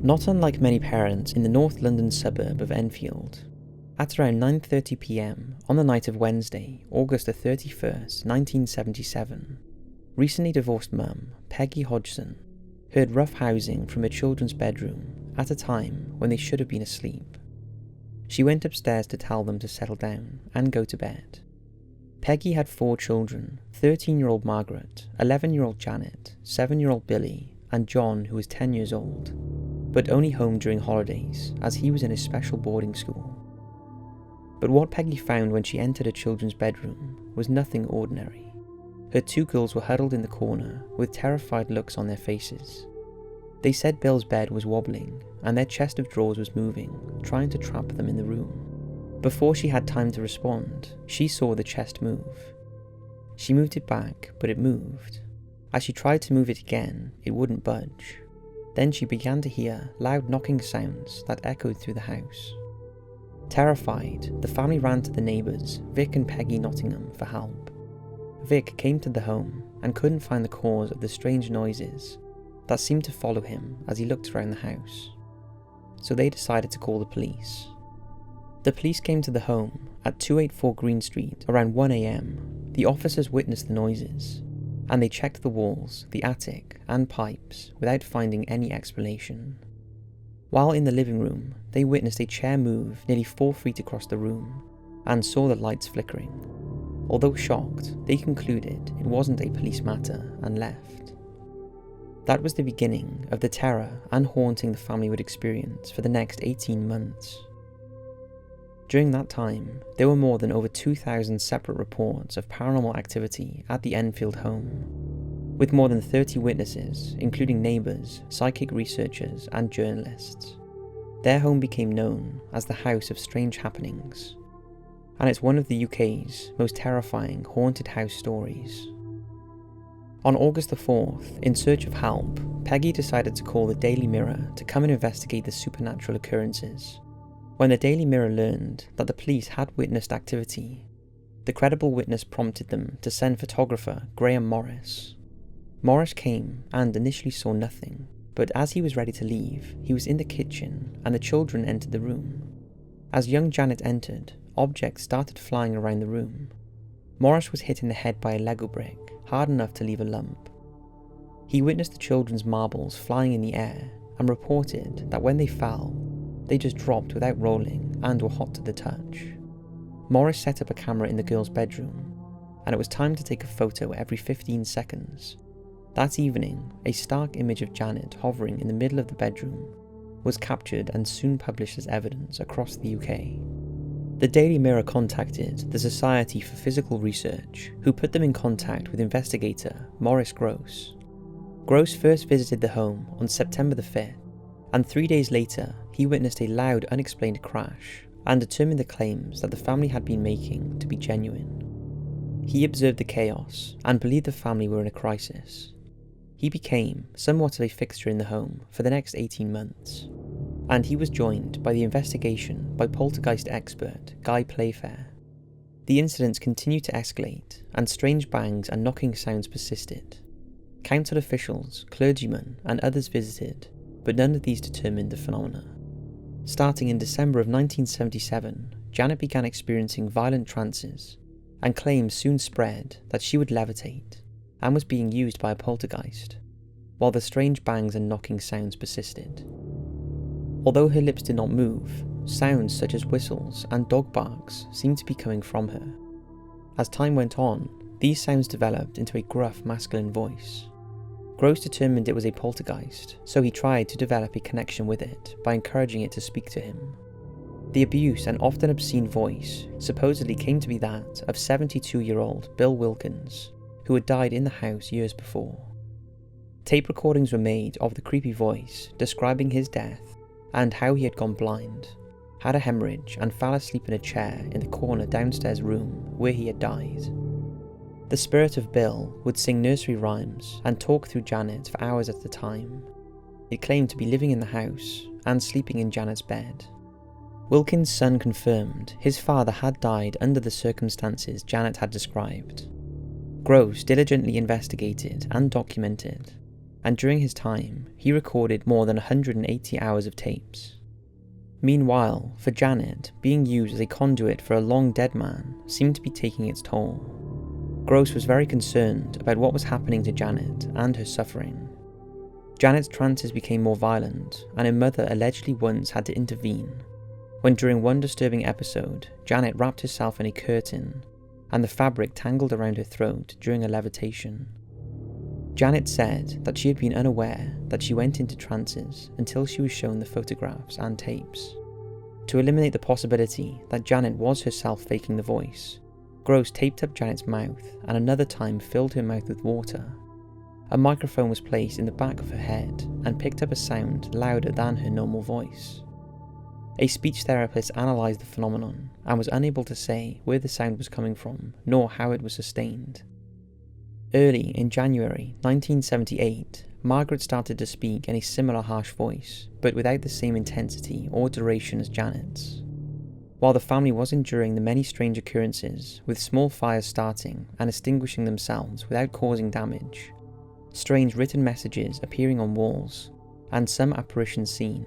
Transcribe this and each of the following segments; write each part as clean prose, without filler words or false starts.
Not unlike many parents in the North London suburb of Enfield, at around 9:30 p.m. on the night of Wednesday, August the 31st, 1977, recently divorced mum, Peggy Hodgson, heard rough housing from her children's bedroom at a time when they should have been asleep. She went upstairs to tell them to settle down and go to bed. Peggy had 4 children, 13-year-old Margaret, 11-year-old Janet, 7-year-old Billy, and John, who was 10 years old, but only home during holidays as he was in a special boarding school. But what Peggy found when she entered her children's bedroom was nothing ordinary. Her 2 girls were huddled in the corner with terrified looks on their faces. They said Bill's bed was wobbling and their chest of drawers was moving, trying to trap them in the room. Before she had time to respond, she saw the chest move. She moved it back, but it moved. As she tried to move it again, it wouldn't budge. Then she began to hear loud knocking sounds that echoed through the house. Terrified, the family ran to the neighbours, Vic and Peggy Nottingham, for help. Vic came to the home and couldn't find the cause of the strange noises that seemed to follow him as he looked around the house. So they decided to call the police. The police came to the home at 284 Green Street around 1 a.m. The officers witnessed the noises, and they checked the walls, the attic, and pipes without finding any explanation. While in the living room, they witnessed a chair move nearly 4 feet across the room, and saw the lights flickering. Although shocked, they concluded it wasn't a police matter and left. That was the beginning of the terror and haunting the family would experience for the next 18 months. During that time, there were more than over 2,000 separate reports of paranormal activity at the Enfield home, with more than 30 witnesses, including neighbours, psychic researchers and journalists. Their home became known as the House of Strange Happenings, and it's one of the UK's most terrifying haunted house stories. On August the 4th, in search of help, Peggy decided to call the Daily Mirror to come and investigate the supernatural occurrences. When the Daily Mirror learned that the police had witnessed activity, the credible witness prompted them to send photographer Graham Morris. Morris came and initially saw nothing, but as he was ready to leave, he was in the kitchen and the children entered the room. As young Janet entered, objects started flying around the room. Morris was hit in the head by a Lego brick, hard enough to leave a lump. He witnessed the children's marbles flying in the air and reported that when they fell, they just dropped without rolling and were hot to the touch. Morris set up a camera in the girls' bedroom, and it was time to take a photo every 15 seconds. That evening, a stark image of Janet hovering in the middle of the bedroom was captured and soon published as evidence across the UK. The Daily Mirror contacted the Society for Physical Research, who put them in contact with investigator Maurice Grosse. Grosse first visited the home on September the 5th, and 3 days later, he witnessed a loud, unexplained crash and determined the claims that the family had been making to be genuine. He observed the chaos and believed the family were in a crisis. He became somewhat of a fixture in the home for the next 18 months, and he was joined by the investigation by poltergeist expert Guy Playfair. The incidents continued to escalate, and strange bangs and knocking sounds persisted. Council officials, clergymen, and others visited, but none of these determined the phenomena. Starting in December of 1977, Janet began experiencing violent trances, and claims soon spread that she would levitate and was being used by a poltergeist, while the strange bangs and knocking sounds persisted. Although her lips did not move, sounds such as whistles and dog barks seemed to be coming from her. As time went on, these sounds developed into a gruff masculine voice. Grosse determined it was a poltergeist, so he tried to develop a connection with it by encouraging it to speak to him. The abuse and often obscene voice supposedly came to be that of 72-year-old Bill Wilkens, who had died in the house years before. Tape recordings were made of the creepy voice describing his death and how he had gone blind, had a hemorrhage and fell asleep in a chair in the corner downstairs room where he had died. The spirit of Bill would sing nursery rhymes and talk through Janet for hours at a time. It claimed to be living in the house and sleeping in Janet's bed. Wilkins' son confirmed his father had died under the circumstances Janet had described. Grosse diligently investigated and documented, and during his time, he recorded more than 180 hours of tapes. Meanwhile, for Janet, being used as a conduit for a long dead man seemed to be taking its toll. Grosse was very concerned about what was happening to Janet and her suffering. Janet's trances became more violent, and her mother allegedly once had to intervene, when during one disturbing episode, Janet wrapped herself in a curtain, and the fabric tangled around her throat during a levitation. Janet said that she had been unaware that she went into trances until she was shown the photographs and tapes. To eliminate the possibility that Janet was herself faking the voice, Grosse taped up Janet's mouth and another time filled her mouth with water. A microphone was placed in the back of her head and picked up a sound louder than her normal voice. A speech therapist analysed the phenomenon and was unable to say where the sound was coming from nor how it was sustained. Early in January 1978, Margaret started to speak in a similar harsh voice, but without the same intensity or duration as Janet's. While the family was enduring the many strange occurrences, with small fires starting and extinguishing themselves without causing damage, strange written messages appearing on walls, and some apparitions seen,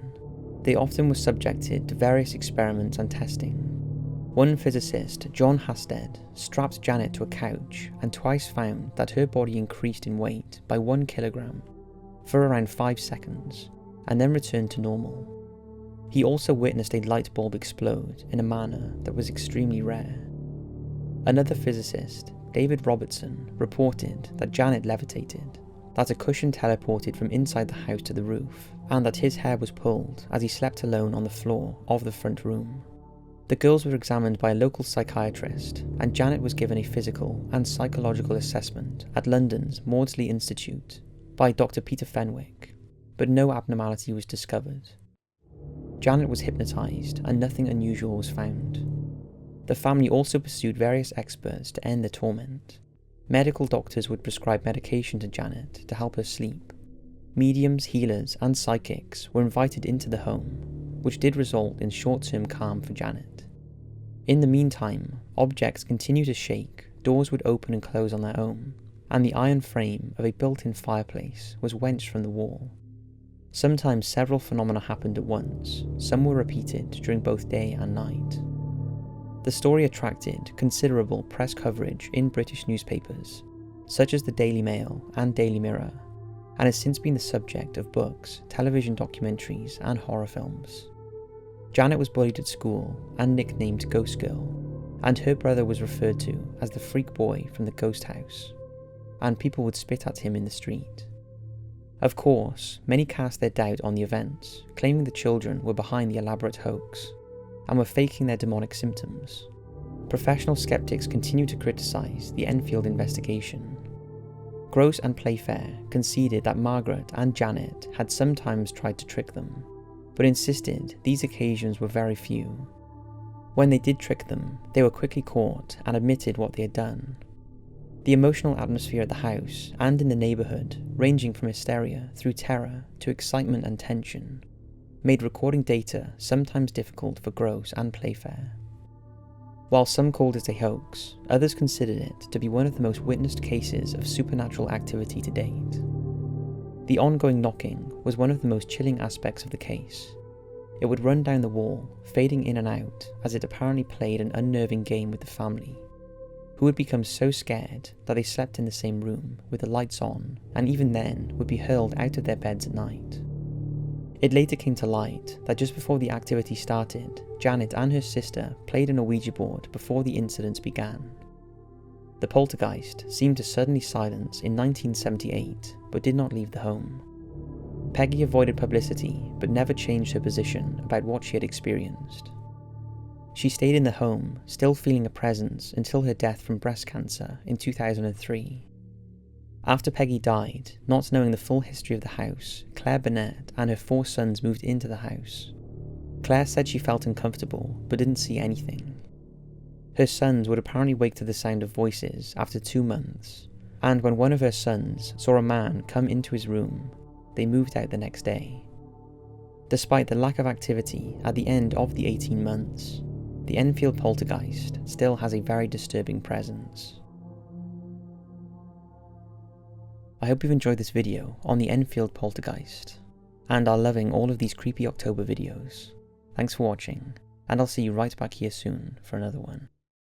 they often were subjected to various experiments and testing. One physicist, John Hasted, strapped Janet to a couch and twice found that her body increased in weight by 1 kilogram for around 5 seconds, and then returned to normal. He also witnessed a light bulb explode in a manner that was extremely rare. Another physicist, David Robertson, reported that Janet levitated, that a cushion teleported from inside the house to the roof, and that his hair was pulled as he slept alone on the floor of the front room. The girls were examined by a local psychiatrist, and Janet was given a physical and psychological assessment at London's Maudsley Institute by Dr. Peter Fenwick, but no abnormality was discovered. Janet was hypnotised and nothing unusual was found. The family also pursued various experts to end the torment. Medical doctors would prescribe medication to Janet to help her sleep. Mediums, healers and psychics were invited into the home, which did result in short-term calm for Janet. In the meantime, objects continued to shake, doors would open and close on their own, and the iron frame of a built-in fireplace was wrenched from the wall. Sometimes several phenomena happened at once, some were repeated during both day and night. The story attracted considerable press coverage in British newspapers, such as the Daily Mail and Daily Mirror, and has since been the subject of books, television documentaries and horror films. Janet was bullied at school and nicknamed Ghost Girl, and her brother was referred to as the freak boy from the ghost house, and people would spit at him in the street. Of course, many cast their doubt on the events, claiming the children were behind the elaborate hoax, and were faking their demonic symptoms. Professional skeptics continue to criticise the Enfield investigation. Grosse and Playfair conceded that Margaret and Janet had sometimes tried to trick them, but insisted these occasions were very few. When they did trick them, they were quickly caught and admitted what they had done. The emotional atmosphere at the house and in the neighbourhood, ranging from hysteria through terror to excitement and tension, made recording data sometimes difficult for Grosse and Playfair. While some called it a hoax, others considered it to be one of the most witnessed cases of supernatural activity to date. The ongoing knocking was one of the most chilling aspects of the case. It would run down the wall, fading in and out as it apparently played an unnerving game with the family, who would become so scared that they slept in the same room with the lights on, and even then would be hurled out of their beds at night. It later came to light that just before the activity started, Janet and her sister played on a Ouija board before the incidents began. The poltergeist seemed to suddenly silence in 1978, but did not leave the home. Peggy avoided publicity, but never changed her position about what she had experienced. She stayed in the home, still feeling a presence until her death from breast cancer in 2003. After Peggy died, not knowing the full history of the house, Claire Burnett and her 4 sons moved into the house. Claire said she felt uncomfortable, but didn't see anything. Her sons would apparently wake to the sound of voices after 2 months, and when one of her sons saw a man come into his room, they moved out the next day. Despite the lack of activity at the end of the 18 months, the Enfield poltergeist still has a very disturbing presence. I hope you've enjoyed this video on the Enfield Poltergeist, and are loving all of these creepy October videos. Thanks for watching, and I'll see you right back here soon for another one.